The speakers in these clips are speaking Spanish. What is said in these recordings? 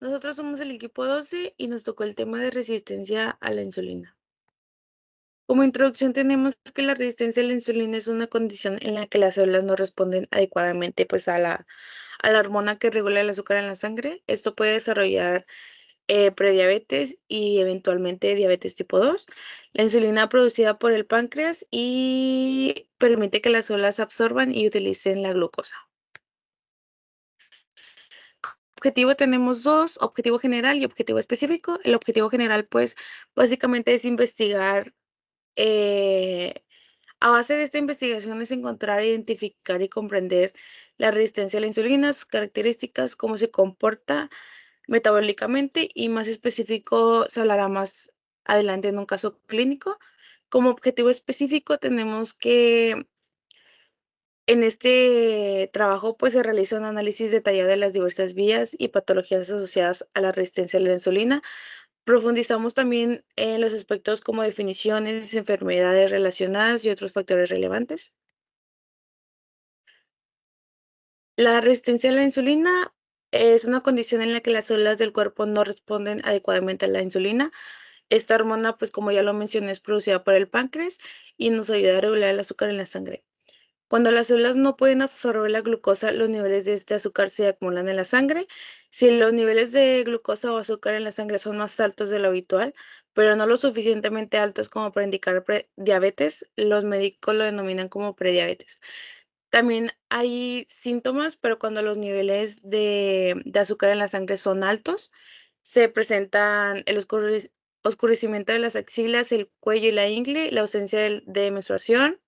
Nosotros somos el equipo 12 y nos tocó el tema de resistencia a la insulina. Como introducción tenemos que la resistencia a la insulina es una condición en la que las células no responden adecuadamente pues a la hormona que regula el azúcar en la sangre. Esto puede desarrollar prediabetes y eventualmente diabetes tipo 2. La insulina producida por el páncreas y permite que las células absorban y utilicen la glucosa. Objetivo tenemos dos, objetivo general y objetivo específico. El objetivo general, pues, básicamente es investigar, eh, a base de esta investigación es encontrar, identificar y comprender la resistencia a la insulina, sus características, cómo se comporta metabólicamente y más específico se hablará más adelante en un caso clínico. Como objetivo específico tenemos que en este trabajo, pues, se realiza un análisis detallado de las diversas vías y patologías asociadas a la resistencia a la insulina. Profundizamos también en los aspectos como definiciones, enfermedades relacionadas y otros factores relevantes. La resistencia a la insulina es una condición en la que las células del cuerpo no responden adecuadamente a la insulina. Esta hormona, pues, como ya lo mencioné, es producida por el páncreas y nos ayuda a regular el azúcar en la sangre. Cuando las células no pueden absorber la glucosa, los niveles de este azúcar se acumulan en la sangre. Si los niveles de glucosa o azúcar en la sangre son más altos de lo habitual, pero no lo suficientemente altos como para indicar diabetes, los médicos lo denominan como prediabetes. También hay síntomas, pero cuando los niveles de azúcar en la sangre son altos, se presentan el oscurecimiento de las axilas, el cuello y la ingle, la ausencia de menstruación,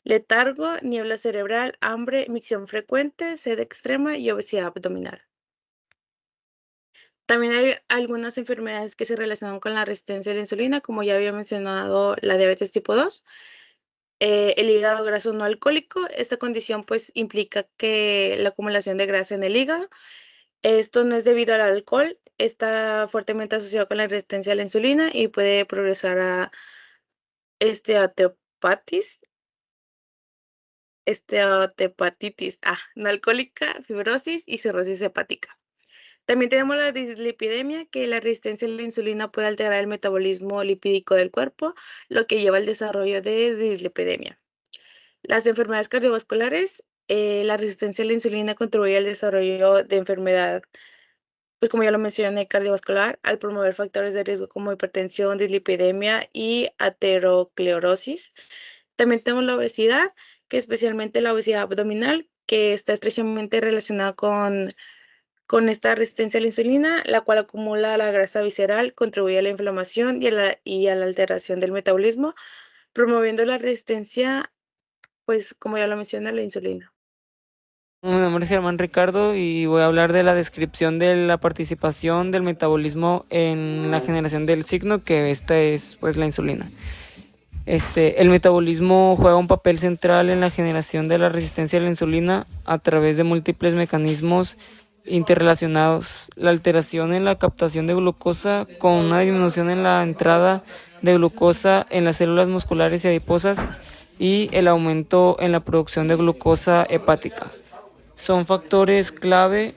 letargo, niebla cerebral, hambre, micción frecuente, sed extrema y obesidad abdominal. También hay algunas enfermedades que se relacionan con la resistencia a la insulina, como ya había mencionado, la diabetes tipo 2, el hígado graso no alcohólico. Esta condición pues implica que la acumulación de grasa en el hígado, esto no es debido al alcohol, está fuertemente asociado con la resistencia a la insulina y puede progresar a esteatopatis, esteatopatitis no alcohólica, fibrosis y cirrosis hepática. También tenemos la dislipidemia, que la resistencia a la insulina puede alterar el metabolismo lipídico del cuerpo, lo que lleva al desarrollo de dislipidemia. Las enfermedades cardiovasculares, la resistencia a la insulina contribuye al desarrollo de enfermedad, pues como ya lo mencioné, cardiovascular, al promover factores de riesgo como hipertensión, dislipidemia y aterosclerosis. También tenemos la obesidad, que especialmente la obesidad abdominal, que está estrechamente relacionada con esta resistencia a la insulina, la cual acumula la grasa visceral, contribuye a la inflamación y a la alteración del metabolismo, promoviendo la resistencia, pues como ya lo mencioné, a la insulina. Mi nombre es Germán Ricardo y voy a hablar de la descripción de la participación del metabolismo en la generación del signo, que esta es pues la insulina. El metabolismo juega un papel central en la generación de la resistencia a la insulina a través de múltiples mecanismos interrelacionados. La alteración en la captación de glucosa con una disminución en la entrada de glucosa en las células musculares y adiposas y el aumento en la producción de glucosa hepática. Son factores clave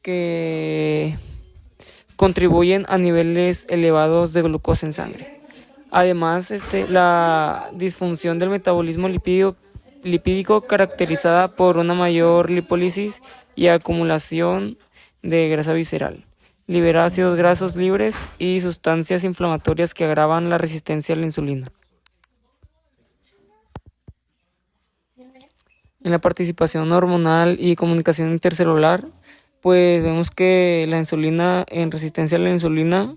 que contribuyen a niveles elevados de glucosa en sangre. Además, la disfunción del metabolismo lipídico caracterizada por una mayor lipólisis y acumulación de grasa visceral. Libera ácidos grasos libres y sustancias inflamatorias que agravan la resistencia a la insulina. En la participación hormonal y comunicación intercelular, pues vemos que la insulina, en resistencia a la insulina,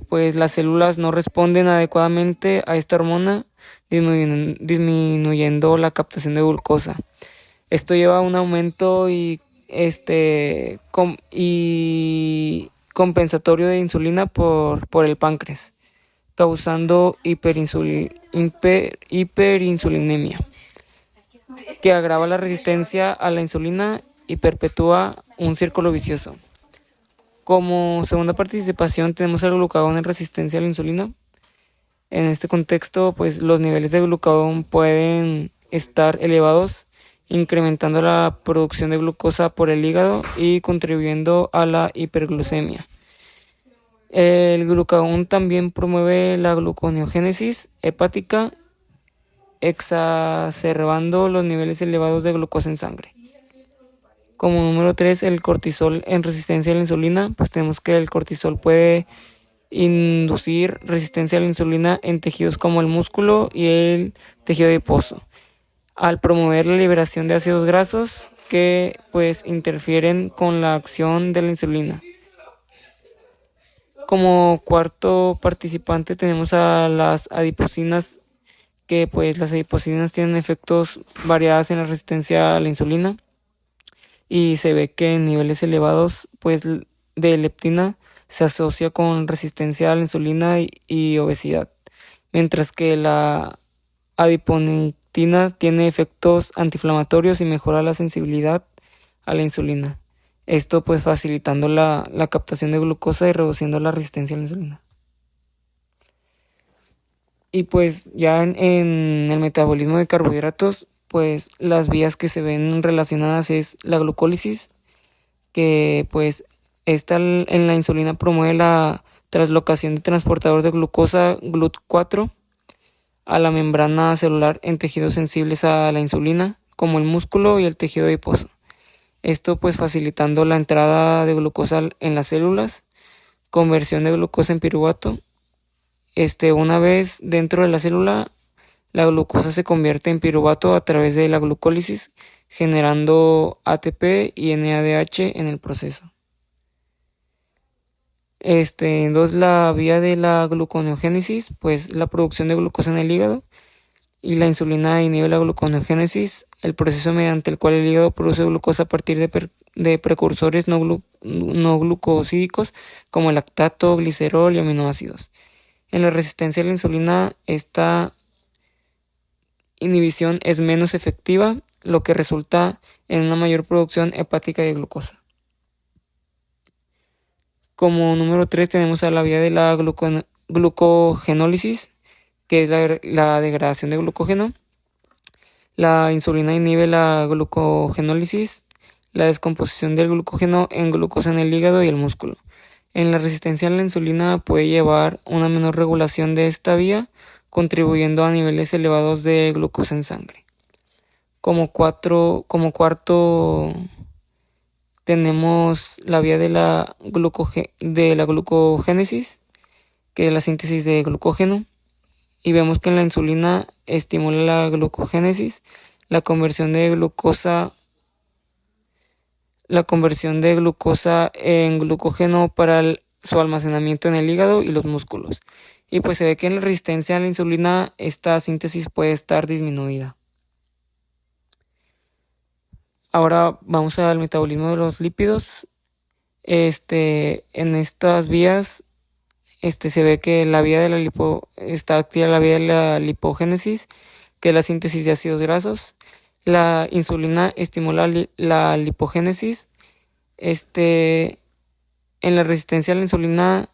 pues las células no responden adecuadamente a esta hormona, disminuyendo la captación de glucosa. Esto lleva a un aumento y compensatorio de insulina por el páncreas, causando hiperinsulinemia, que agrava la resistencia a la insulina y perpetúa un círculo vicioso. Como segunda participación tenemos el glucagón en resistencia a la insulina. En este contexto, pues los niveles de glucagón pueden estar elevados incrementando la producción de glucosa por el hígado y contribuyendo a la hiperglucemia. El glucagón también promueve la gluconeogénesis hepática, exacerbando los niveles elevados de glucosa en sangre. Como número 3, el cortisol en resistencia a la insulina, pues tenemos que el cortisol puede inducir resistencia a la insulina en tejidos como el músculo y el tejido adiposo, al promover la liberación de ácidos grasos que pues interfieren con la acción de la insulina. Como cuarto participante tenemos a las adipocinas, que pues las adipocinas tienen efectos variados en la resistencia a la insulina y se ve que en niveles elevados pues de leptina se asocia con resistencia a la insulina y obesidad, mientras que la adiponectina tiene efectos antiinflamatorios y mejora la sensibilidad a la insulina. Esto pues facilitando la captación de glucosa y reduciendo la resistencia a la insulina. Y pues ya en el metabolismo de carbohidratos, pues las vías que se ven relacionadas es la glucólisis, que pues esta en la insulina promueve la translocación de transportador de glucosa GLUT4 a la membrana celular en tejidos sensibles a la insulina, como el músculo y el tejido adiposo. Esto pues facilitando la entrada de glucosa en las células, conversión de glucosa en piruvato. Una vez dentro de la célula, la glucosa se convierte en piruvato a través de la glucólisis, generando ATP y NADH en el proceso. Entonces la vía de la gluconeogénesis, pues la producción de glucosa en el hígado, y la insulina inhibe la gluconeogénesis, el proceso mediante el cual el hígado produce glucosa a partir de precursores no glucosídicos como el lactato, glicerol y aminoácidos. En la resistencia a la insulina, esta inhibición es menos efectiva, lo que resulta en una mayor producción hepática de glucosa. Como número 3 tenemos a la vía de la glucogenólisis, que es la degradación de glucógeno. La insulina inhibe la glucogenólisis, la descomposición del glucógeno en glucosa en el hígado y el músculo. En la resistencia a la insulina puede llevar una menor regulación de esta vía, contribuyendo a niveles elevados de glucosa en sangre. Como cuarto tenemos la vía de la glucogénesis, que es la síntesis de glucógeno, y vemos que en la insulina estimula la glucogénesis, la conversión de glucosa en glucógeno para su almacenamiento en el hígado y los músculos. Y pues se ve que en la resistencia a la insulina esta síntesis puede estar disminuida. Ahora vamos al metabolismo de los lípidos. En estas vías se ve que la vía de está activa la vía de la lipogénesis, que es la síntesis de ácidos grasos. La insulina estimula la lipogénesis. En la resistencia a la insulina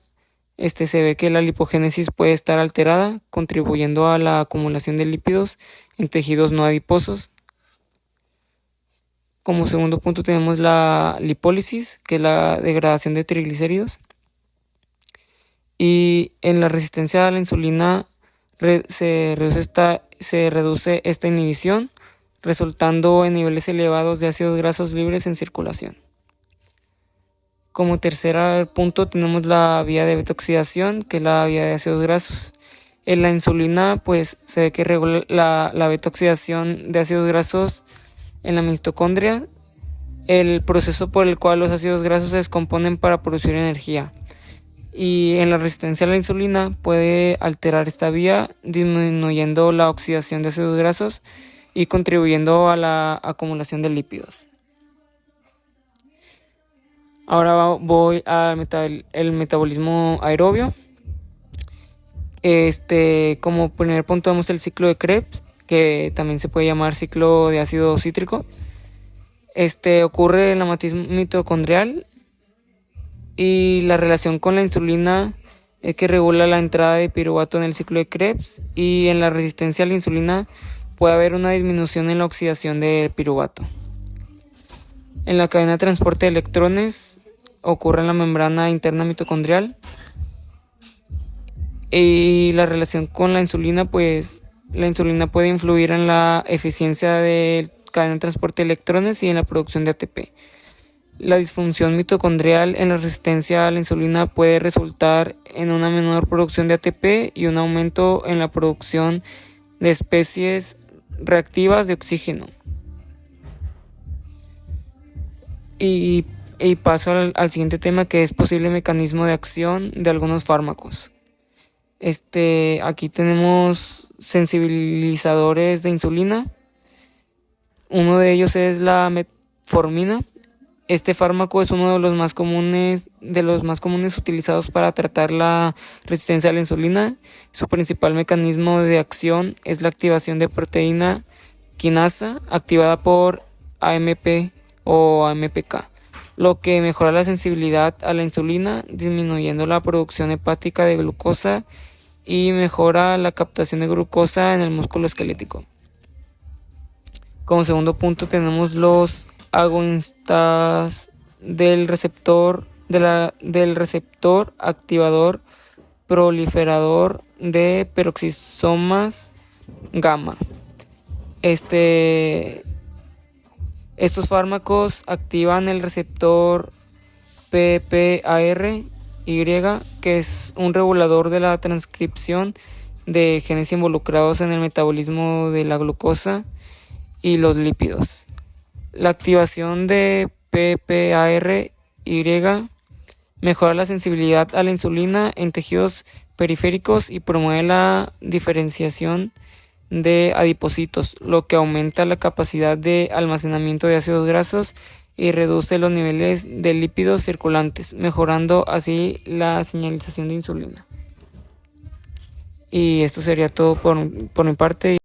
se ve que la lipogénesis puede estar alterada, contribuyendo a la acumulación de lípidos en tejidos no adiposos. Como segundo punto tenemos la lipólisis, que es la degradación de triglicéridos. Y en la resistencia a la insulina se reduce esta inhibición, resultando en niveles elevados de ácidos grasos libres en circulación. Como tercer punto tenemos la vía de beta-oxidación, que es la vía de ácidos grasos. En la insulina pues se ve que regula la beta-oxidación de ácidos grasos en la mitocondria, el proceso por el cual los ácidos grasos se descomponen para producir energía. Y en la resistencia a la insulina puede alterar esta vía, disminuyendo la oxidación de ácidos grasos y contribuyendo a la acumulación de lípidos. Ahora voy al el metabolismo aerobio. Como primer punto vemos el ciclo de Krebs, que también se puede llamar ciclo de ácido cítrico. Ocurre en la matriz mitocondrial y la relación con la insulina es que regula la entrada de piruvato en el ciclo de Krebs, y en la resistencia a la insulina puede haber una disminución en la oxidación de piruvato. En la cadena de transporte de electrones ocurre en la membrana interna mitocondrial. Y la relación con la insulina, pues la insulina puede influir en la eficiencia de cadena de transporte de electrones y en la producción de ATP. La disfunción mitocondrial en la resistencia a la insulina puede resultar en una menor producción de ATP y un aumento en la producción de especies reactivas de oxígeno. Y paso al siguiente tema, que es posible mecanismo de acción de algunos fármacos. Aquí tenemos sensibilizadores de insulina. Uno de ellos es la metformina. Este fármaco es uno de los más comunes utilizados para tratar la resistencia a la insulina. Su principal mecanismo de acción es la activación de proteína quinasa activada por AMP o AMPK, lo que mejora la sensibilidad a la insulina, disminuyendo la producción hepática de glucosa y mejora la captación de glucosa en el músculo esquelético. Como segundo punto tenemos los agonistas del receptor activador proliferador de peroxisomas gamma. Estos fármacos activan el receptor PPAR-Y, que es un regulador de la transcripción de genes involucrados en el metabolismo de la glucosa y los lípidos. La activación de PPAR-Y mejora la sensibilidad a la insulina en tejidos periféricos y promueve la diferenciación de adipocitos, lo que aumenta la capacidad de almacenamiento de ácidos grasos y reduce los niveles de lípidos circulantes, mejorando así la señalización de insulina. Y esto sería todo por mi parte.